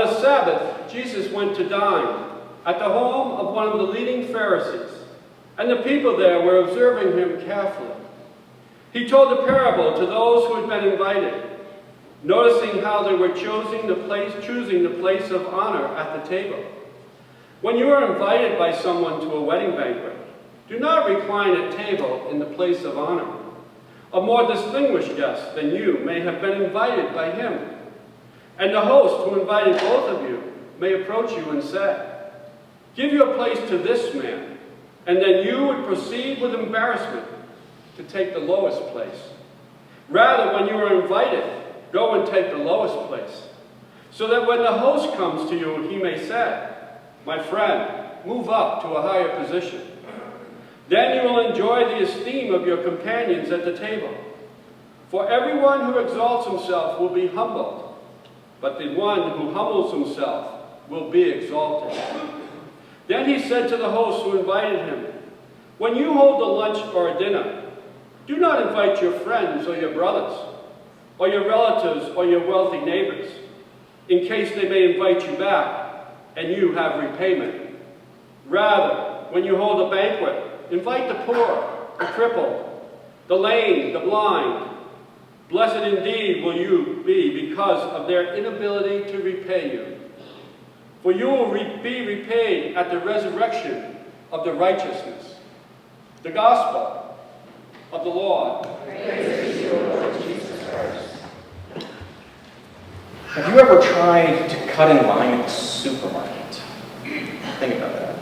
the Sabbath, Jesus went to dine at the home of one of the leading Pharisees, and the people there were observing him carefully. He told a parable to those who had been invited, noticing how they were choosing the place of honor at the table. When you are invited by someone to a wedding banquet, do not recline at table in the place of honor. A more distinguished guest than you may have been invited by him. And the host who invited both of you may approach you and say, "Give your place to this man," and then you would proceed with embarrassment to take the lowest place. Rather, when you are invited, go and take the lowest place, so that when the host comes to you, he may say, "My friend, move up to a higher position." Then you will enjoy the esteem of your companions at the table. For everyone who exalts himself will be humbled, but the one who humbles himself will be exalted. Then he said to the host who invited him, "When you hold a lunch or a dinner, do not invite your friends or your brothers, or your relatives or your wealthy neighbors, in case they may invite you back and you have repayment. Rather, when you hold a banquet, invite the poor, the crippled, the lame, the blind. Blessed indeed will you be because of their inability to repay you. For you will be repaid at the resurrection of the righteousness." The Gospel of the Lord. Praise to you, Lord Jesus Christ. Have you ever tried to cut in line at the supermarket? Think about that.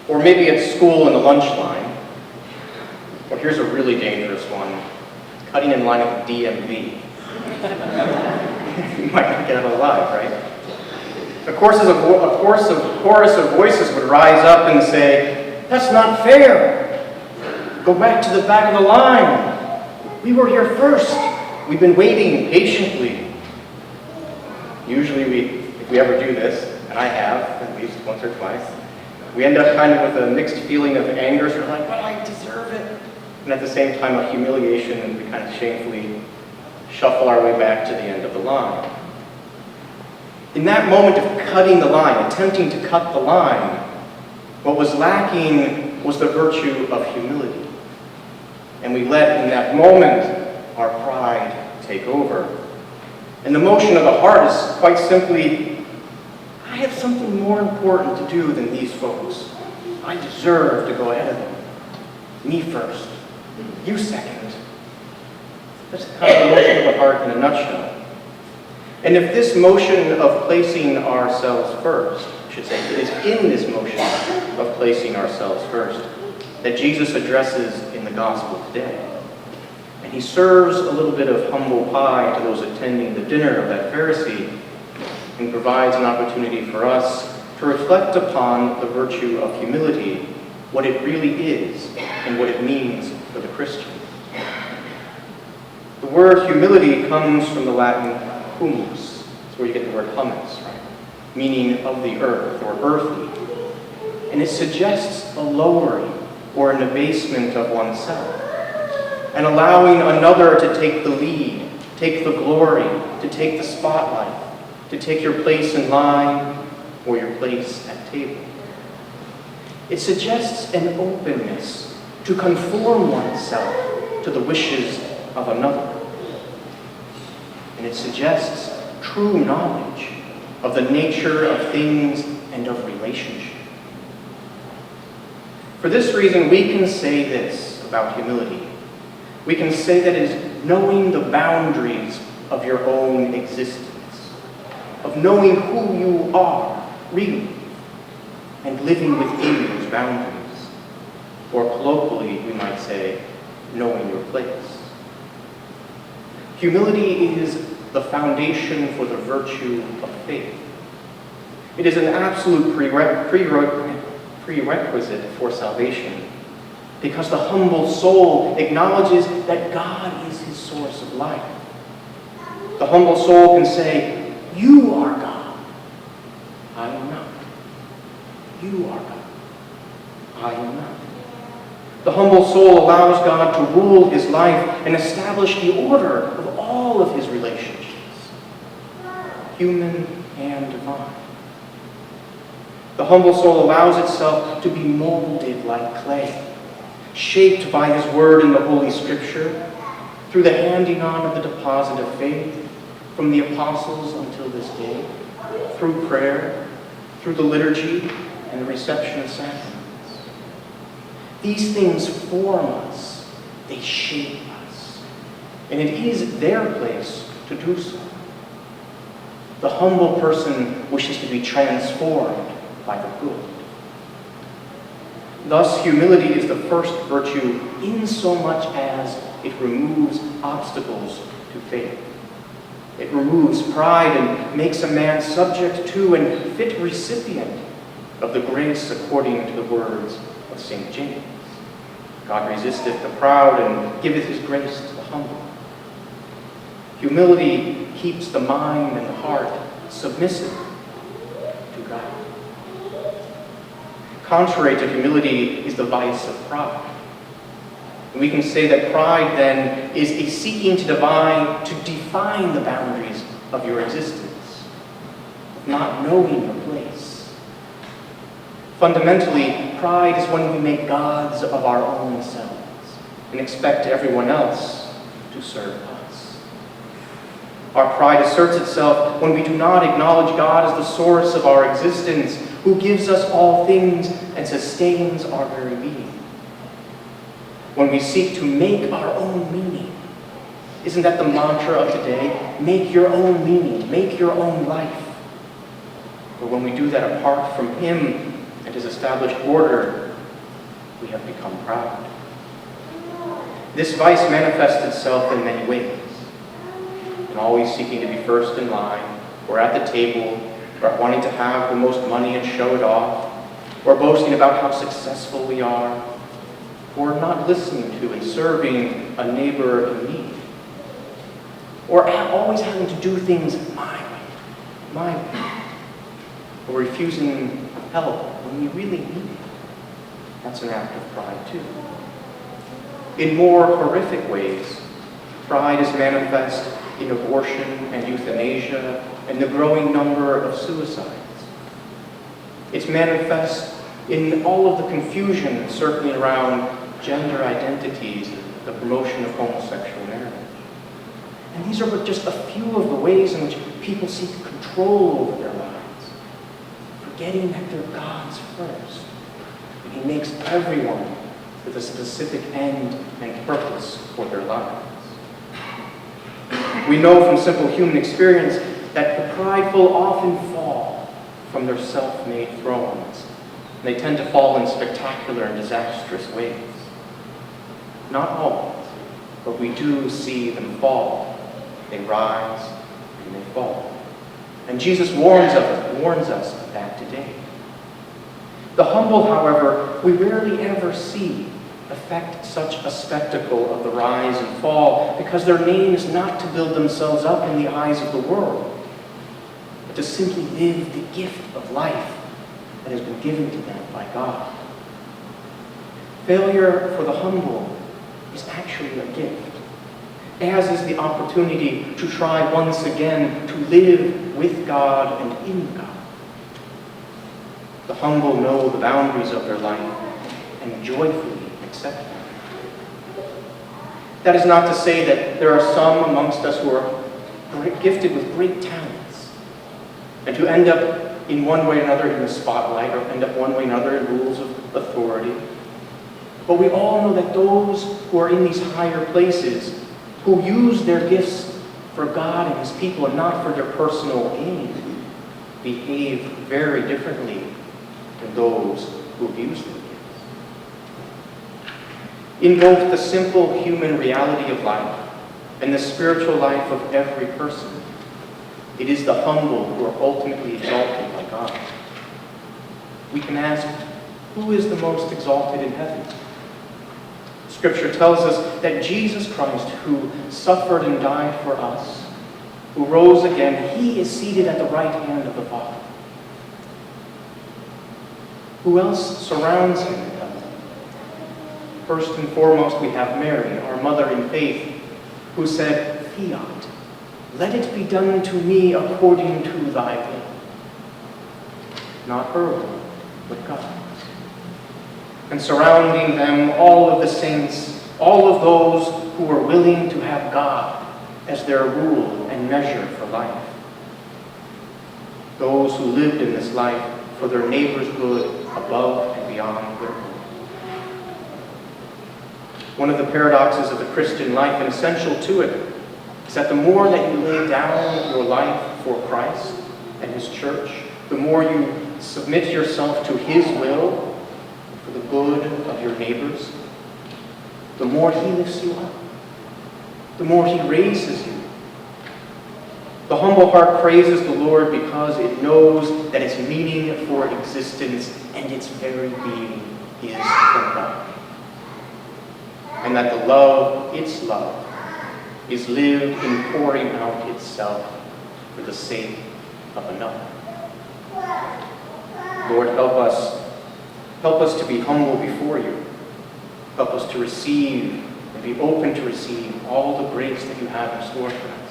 Or maybe at school in the lunch line. Or here's a really dangerous one, cutting in line at the DMV. You might not get out alive, right? A chorus of voices would rise up and say, "That's not fair. Go back to the back of the line. We were here first. We've been waiting patiently." Usually if we ever do this, and I have at least once or twice, we end up kind of with a mixed feeling of anger, sort of like, "But I deserve it." And at the same time, a humiliation, and we kind of shamefully shuffle our way back to the end of the line. In that moment of cutting the line, attempting to cut the line, what was lacking was the virtue of humility. And we let, in that moment, our pride take over. And the motion of the heart is quite simply, I have something more important to do than these folks. I deserve to go ahead of them. Me first. You second. That's kind of the motion of the heart in a nutshell. And if this motion of placing ourselves first, I should say, it is in this motion of placing ourselves first that Jesus addresses in the gospel today. And he serves a little bit of humble pie to those attending the dinner of that Pharisee, and provides an opportunity for us to reflect upon the virtue of humility, what it really is, and what it means for the Christian. The word humility comes from the Latin humus. That's where you get the word humus, right? Meaning of the earth, or earthy. And it suggests a lowering or an abasement of oneself, and allowing another to take the lead, take the glory, to take the spotlight, to take your place in line or your place at table. It suggests an openness to conform oneself to the wishes of another. And it suggests true knowledge of the nature of things and of relationship. For this reason, we can say this about humility. We can say that it is knowing the boundaries of your own existence, of knowing who you are, really, and living within those boundaries. Or colloquially, we might say, knowing your place. Humility is the foundation for the virtue of faith. It is an absolute prerequisite for salvation, because the humble soul acknowledges that God is his source of life. The humble soul can say, "You are God. I am not. You are God. I am not." The humble soul allows God to rule his life and establish the order of all of his relationships, human and divine. The humble soul allows itself to be molded like clay, shaped by His Word in the Holy Scripture, through the handing on of the deposit of faith, from the apostles until this day, through prayer, through the liturgy, and the reception of sacraments. These things form us, they shape us, and it is their place to do so. The humble person wishes to be transformed by the good. Thus, humility is the first virtue in so much as it removes obstacles to faith. It removes pride and makes a man subject to and fit recipient of the grace according to the words of St. James. God resisteth the proud and giveth His grace to the humble. Humility keeps the mind and the heart submissive to God. Contrary to humility is the vice of pride. And we can say that pride then is a seeking to define the boundaries of your existence, not knowing your place. Fundamentally, pride is when we make gods of our own selves and expect everyone else to serve us. Our pride asserts itself when we do not acknowledge God as the source of our existence, who gives us all things and sustains our very being. When we seek to make our own meaning. Isn't that the mantra of today? Make your own meaning, make your own life. But when we do that apart from Him and His established order, we have become proud. This vice manifests itself in many ways. In always seeking to be first in line, or at the table, or wanting to have the most money and show it off, or boasting about how successful we are, or not listening to and serving a neighbor in need, or always having to do things my way, or refusing help when we really need it. That's an act of pride too. In more horrific ways, pride is manifest in abortion and euthanasia and the growing number of suicides. It's manifest in all of the confusion circling around gender identities, the promotion of homosexual marriage. And these are but just a few of the ways in which people seek control over their lives, forgetting that they're God's first. And He makes everyone with a specific end and purpose for their lives. We know from simple human experience that the prideful often fall from their self-made thrones. And they tend to fall in spectacular and disastrous ways. Not always, but we do see them fall. They rise and they fall. And Jesus warns us of that today. The humble, however, we rarely ever see affect such a spectacle of the rise and fall, because their aim is not to build themselves up in the eyes of the world, but to simply live the gift of life that has been given to them by God. Failure for the humble is actually a gift, as is the opportunity to try once again to live with God and in God. The humble know the boundaries of their life and joyfully accept them. That is not to say that there are some amongst us who are gifted with great talents and who end up in one way or another in the spotlight, or end up one way or another in rules of authority. But we all know that those who are in these higher places, who use their gifts for God and His people and not for their personal gain, behave very differently than those who abuse their gifts. In both the simple human reality of life and the spiritual life of every person, it is the humble who are ultimately exalted by God. We can ask, who is the most exalted in heaven? Scripture tells us that Jesus Christ, who suffered and died for us, who rose again, He is seated at the right hand of the Father. Who else surrounds Him in heaven? First and foremost, we have Mary, our mother in faith, who said, "Fiat, let it be done to me according to thy will." not earthly, but God's. And surrounding them, all of the saints, all of those who were willing to have God as their rule and measure for life. Those who lived in this life for their neighbor's good above and beyond their own. One of the paradoxes of the Christian life, and essential to it, is that the more that you lay down your life for Christ and His church, the more you submit yourself to His will for the good of your neighbors, the more He lifts you up, the more He raises you. The humble heart praises the Lord because it knows that its meaning for existence and its very being is from God. And that the love, its love, is lived in pouring out itself for the sake of another. Lord, help us to be humble before you. Help us to receive and be open to receive all the grace that you have in store for us.